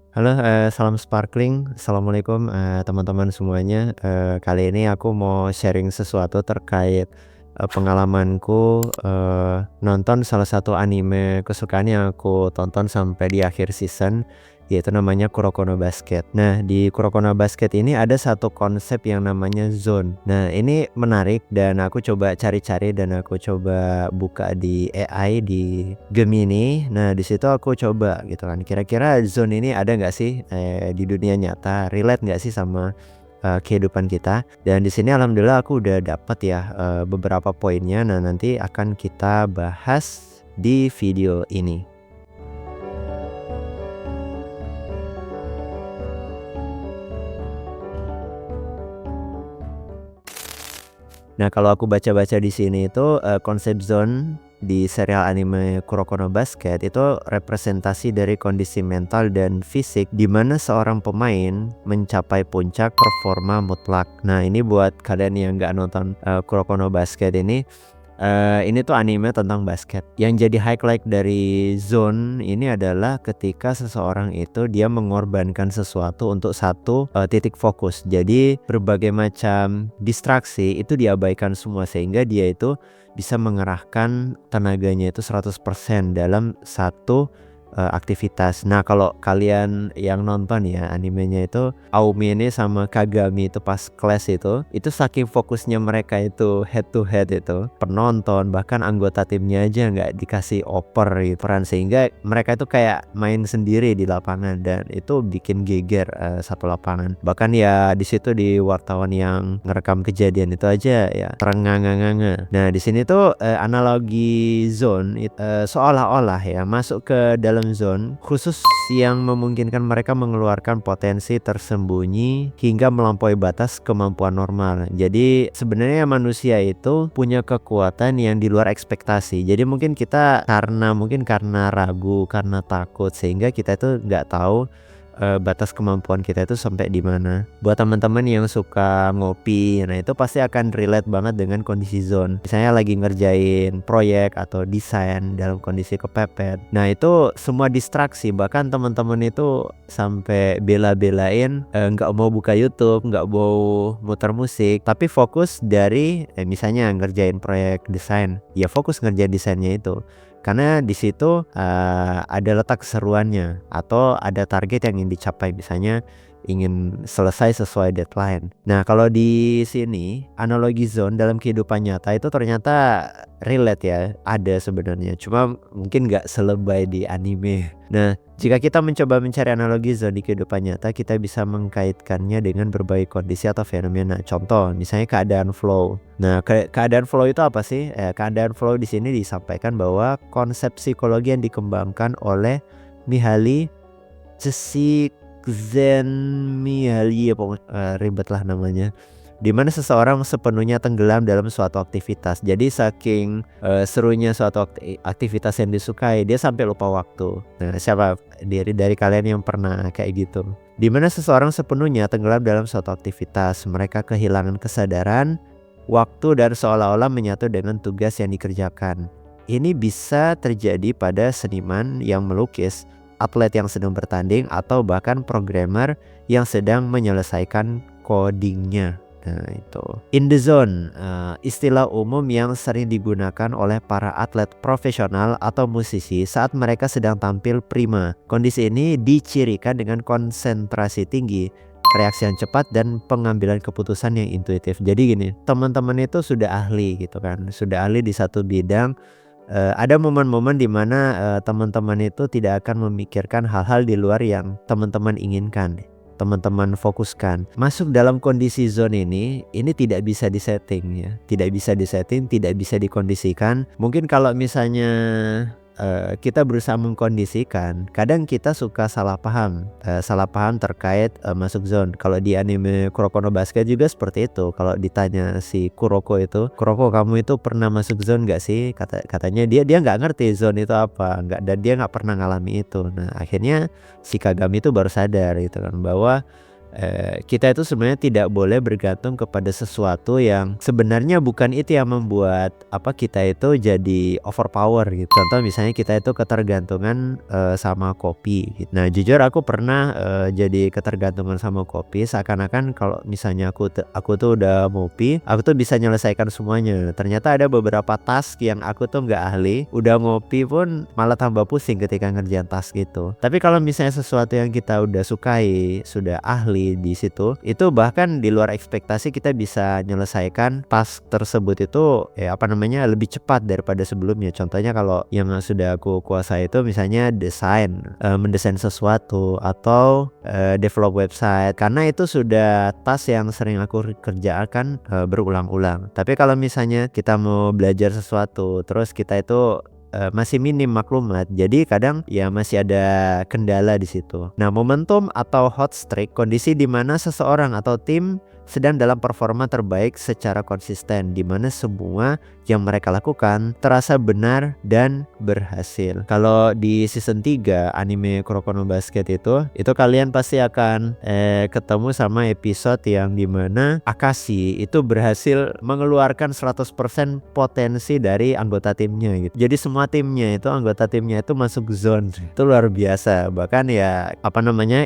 Halo, salam sparkling. Assalamualaikum, teman-teman semuanya. Kali ini aku mau sharing sesuatu terkait, pengalamanku, nonton salah satu anime kesukaan yang aku tonton sampai di akhir season, yaitu namanya Kuroko no Basket. Nah, di Kuroko no Basket ini ada satu konsep yang namanya zone. Nah, ini menarik dan aku coba cari-cari dan aku coba buka di AI, di Gemini. Nah, di situ aku coba gitu kan, kira-kira zone ini ada nggak sih, di dunia nyata, relate nggak sih sama, kehidupan kita. Dan di sini alhamdulillah aku udah dapat ya, beberapa poinnya. Nah, nanti akan kita bahas di video ini. Nah, kalau aku baca-baca di sini itu, konsep zone di serial anime Kuroko no Basket itu representasi dari kondisi mental dan fisik di mana seorang pemain mencapai puncak performa mutlak. Nah, ini buat kalian yang nggak nonton, Kuroko no Basket ini tuh anime tentang basket. Yang jadi highlight dari zone ini adalah ketika seseorang itu dia mengorbankan sesuatu untuk satu, titik fokus. Jadi berbagai macam distraksi itu diabaikan semua sehingga dia itu bisa mengerahkan tenaganya itu 100% dalam satu, aktivitas. Nah, kalau kalian yang nonton ya animenya itu Aumi ini sama Kagami itu pas kelas itu saking fokusnya mereka itu head to head itu, penonton bahkan anggota timnya aja nggak dikasih oper gitu peran, sehingga mereka itu kayak main sendiri di lapangan dan itu bikin geger, satu lapangan. Bahkan ya di situ di wartawan yang ngerekam kejadian itu aja ya terengah-ngah-ngah. Nah, di sini tuh, analogi zone seolah-olah ya masuk ke dalam zone khusus yang memungkinkan mereka mengeluarkan potensi tersembunyi hingga melampaui batas kemampuan normal. Jadi sebenarnya manusia itu punya kekuatan yang di luar ekspektasi. Jadi mungkin karena ragu, karena takut sehingga kita itu nggak tahu batas kemampuan kita itu sampai di mana. Buat teman-teman yang suka ngopi, nah itu pasti akan relate banget dengan kondisi zone. Misalnya lagi ngerjain proyek atau desain dalam kondisi kepepet. Nah, itu semua distraksi, bahkan teman-teman itu sampai bela-belain nggak mau buka YouTube, nggak mau muter musik, tapi fokus dari misalnya ngerjain proyek desain, ya fokus ngerjain desainnya itu. Karena di situ, ada letak keseruannya atau ada target yang ingin dicapai, misalnya ingin selesai sesuai deadline. Nah, kalau di sini analogi zone dalam kehidupan nyata itu ternyata relate ya, ada sebenarnya. Cuma mungkin nggak selebay di anime. Nah, jika kita mencoba mencari analogi zone di kehidupan nyata, kita bisa mengkaitkannya dengan berbagai kondisi atau fenomena. Contoh, misalnya keadaan flow. Nah, keadaan flow itu apa sih? Keadaan flow di sini disampaikan bahwa konsep psikologi yang dikembangkan oleh Mihaly Csikszentmihalyi, ribet lah namanya. Di mana seseorang sepenuhnya tenggelam dalam suatu aktivitas. Jadi saking serunya suatu aktivitas yang disukai, dia sampai lupa waktu. Nah, siapa dari kalian yang pernah kayak gitu? Di mana seseorang sepenuhnya tenggelam dalam suatu aktivitas, mereka kehilangan kesadaran, waktu dan seolah-olah menyatu dengan tugas yang dikerjakan. Ini bisa terjadi pada seniman yang melukis, atlet yang sedang bertanding, atau bahkan programmer yang sedang menyelesaikan codingnya. Nah, itu in the zone, istilah umum yang sering digunakan oleh para atlet profesional atau musisi saat mereka sedang tampil prima. Kondisi ini dicirikan dengan konsentrasi tinggi, reaksi yang cepat, dan pengambilan keputusan yang intuitif. Jadi gini, teman-teman itu sudah ahli gitu kan, sudah ahli di satu bidang. Ada momen-momen di mana teman-teman itu tidak akan memikirkan hal-hal di luar yang teman-teman inginkan, teman-teman fokuskan. Masuk dalam kondisi zone ini tidak bisa disetting ya, tidak bisa disetting, tidak bisa dikondisikan. Mungkin kalau misalnya kita berusaha mengkondisikan, kadang kita suka salah paham terkait masuk zone. Kalau di anime Kuroko no Basket juga seperti itu. Kalau ditanya si Kuroko itu, "Kuroko, kamu itu pernah masuk zone gak sih?" Katanya dia nggak ngerti zone itu apa, nggak, dan dia nggak pernah ngalami itu. Nah, akhirnya si Kagami itu baru sadar gitu kan bahwa kita itu sebenarnya tidak boleh bergantung kepada sesuatu yang sebenarnya bukan itu yang membuat kita itu jadi overpower gitu. Contoh misalnya kita itu ketergantungan sama kopi gitu. Nah jujur aku pernah jadi ketergantungan sama kopi, seakan-akan kalau misalnya aku tuh udah ngopi, aku tuh bisa menyelesaikan semuanya. Ternyata ada beberapa task yang aku tuh nggak ahli, udah ngopi pun malah tambah pusing ketika ngerjain task gitu. Tapi kalau misalnya sesuatu yang kita udah sukai, sudah ahli di situ, itu bahkan di luar ekspektasi kita bisa menyelesaikan task tersebut itu lebih cepat daripada sebelumnya. Contohnya kalau yang sudah aku kuasai itu misalnya mendesain sesuatu atau develop website, karena itu sudah task yang sering aku kerjakan berulang-ulang. Tapi kalau misalnya kita mau belajar sesuatu terus kita itu masih minim maklumat, jadi kadang ya masih ada kendala di situ. Nah, momentum atau hot streak, kondisi di mana seseorang atau tim sedang dalam performa terbaik secara konsisten, di mana semua yang mereka lakukan terasa benar dan berhasil. Kalau di season 3 anime Kuroko no Basket itu kalian pasti akan ketemu sama episode yang dimana Akashi itu berhasil mengeluarkan 100% potensi dari anggota timnya gitu. Jadi semua anggota timnya itu masuk zone. Itu luar biasa. Bahkan ya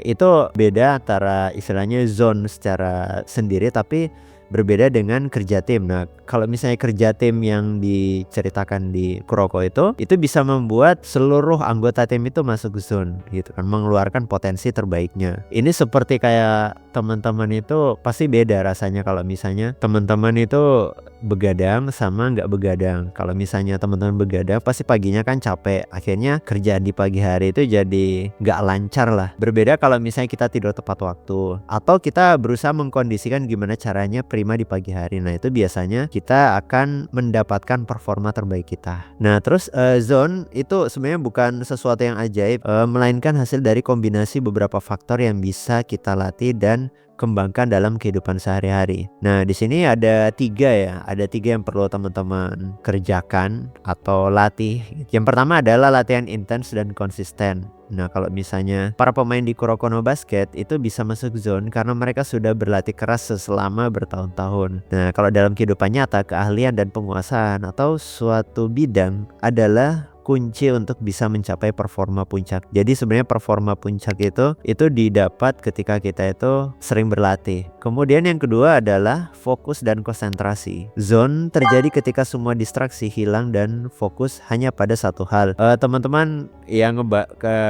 itu beda antara istilahnya zone secara sendiri tapi berbeda dengan kerja tim. Nah, kalau misalnya kerja tim yang diceritakan di Kuroko itu bisa membuat seluruh anggota tim itu masuk zone gitu kan, mengeluarkan potensi terbaiknya. Ini seperti kayak teman-teman itu pasti beda rasanya kalau misalnya teman-teman itu begadang sama nggak begadang. Kalau misalnya teman-teman begadang pasti paginya kan capek, akhirnya kerjaan di pagi hari itu jadi nggak lancar lah. Berbeda kalau misalnya kita tidur tepat waktu atau kita berusaha mengkondisikan gimana caranya prima di pagi hari. Nah itu biasanya kita akan mendapatkan performa terbaik kita. Nah terus zone itu sebenarnya bukan sesuatu yang ajaib, melainkan hasil dari kombinasi beberapa faktor yang bisa kita latih dan kembangkan dalam kehidupan sehari-hari. Nah di sini ada tiga yang perlu teman-teman kerjakan atau latih. Yang pertama adalah latihan intens dan konsisten. Nah kalau misalnya para pemain di Kuroko no Basket itu bisa masuk zone karena mereka sudah berlatih keras selama bertahun-tahun. Nah kalau dalam kehidupan nyata, keahlian dan penguasaan atau suatu bidang adalah kunci untuk bisa mencapai performa puncak. Jadi sebenarnya performa puncak itu didapat ketika kita itu sering berlatih. Kemudian yang kedua adalah fokus dan konsentrasi. Zone terjadi ketika semua distraksi hilang dan fokus hanya pada satu hal. Teman-teman yang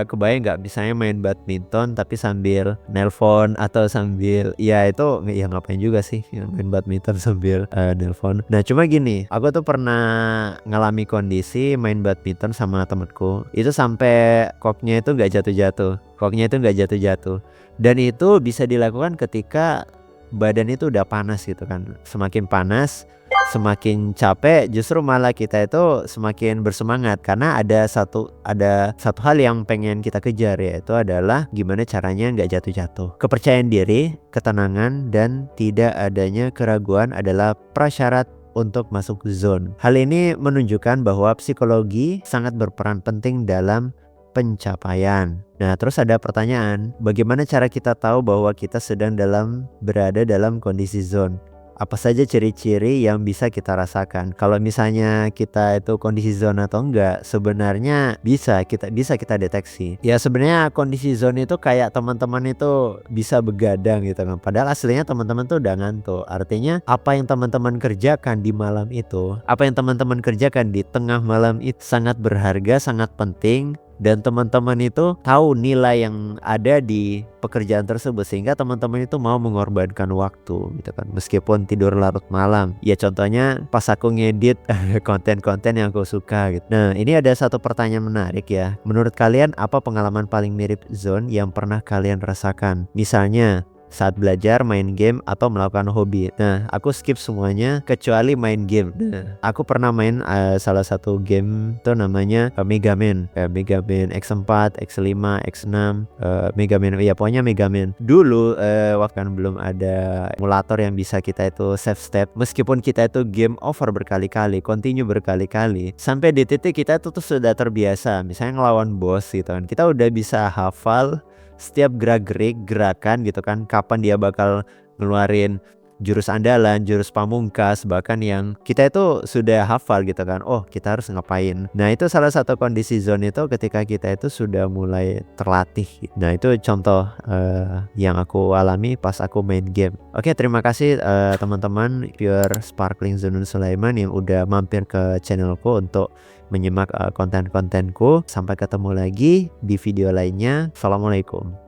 kebayang nggak misalnya main badminton tapi sambil nelpon atau sambil ngapain juga sih main badminton sambil nelpon. Nah cuma gini, aku tuh pernah ngalami kondisi main badminton sama temenku itu sampai koknya itu nggak jatuh-jatuh, dan itu bisa dilakukan ketika badan itu udah panas gitu kan. Semakin panas, semakin capek, justru malah kita itu semakin bersemangat karena ada satu hal yang pengen kita kejar, yaitu adalah gimana caranya nggak jatuh-jatuh. Kepercayaan diri, ketenangan, dan tidak adanya keraguan adalah prasyarat untuk masuk zone. Hal ini menunjukkan bahwa psikologi sangat berperan penting dalam pencapaian. Nah, terus ada pertanyaan, bagaimana cara kita tahu bahwa kita sedang berada dalam kondisi zone? Apa saja ciri-ciri yang bisa kita rasakan? Kalau misalnya kita itu kondisi zone atau enggak, sebenarnya bisa kita deteksi. Ya sebenarnya kondisi zone itu kayak teman-teman itu bisa begadang gitu kan. Padahal aslinya teman-teman tuh udah ngantuk. Artinya apa yang teman-teman kerjakan di malam itu, apa yang teman-teman kerjakan di tengah malam itu sangat berharga, sangat penting. Dan teman-teman itu tahu nilai yang ada di pekerjaan tersebut, sehingga teman-teman itu mau mengorbankan waktu gitu kan, meskipun tidur larut malam. Ya contohnya pas aku ngedit konten-konten yang aku suka gitu. Nah ini ada satu pertanyaan menarik ya. Menurut kalian apa pengalaman paling mirip zone yang pernah kalian rasakan? Misalnya saat belajar, main game, atau melakukan hobi. Nah, aku skip semuanya kecuali main game. Nah, aku pernah main salah satu game itu namanya Mega Man. Mega Man X4, X5, X6, Mega Man. Ya pokoknya Mega Man. Dulu waktu kan belum ada emulator yang bisa kita itu save step. Meskipun kita itu game over berkali-kali, continue berkali-kali, sampai di titik kita itu tuh sudah terbiasa. Misalnya ngelawan boss gitu kan, kita udah bisa hafal setiap gerak-gerik, gerakan gitu kan, kapan dia bakal ngeluarin jurus andalan, jurus pamungkas, bahkan yang kita itu sudah hafal gitu kan, oh kita harus ngapain. Nah itu salah satu kondisi zone itu ketika kita itu sudah mulai terlatih. Nah itu contoh yang aku alami pas aku main game. Oke, terima kasih teman-teman Pure Sparkling Zunun Sulaiman yang udah mampir ke channelku untuk menyimak konten-kontenku. Sampai ketemu lagi di video lainnya. Assalamualaikum.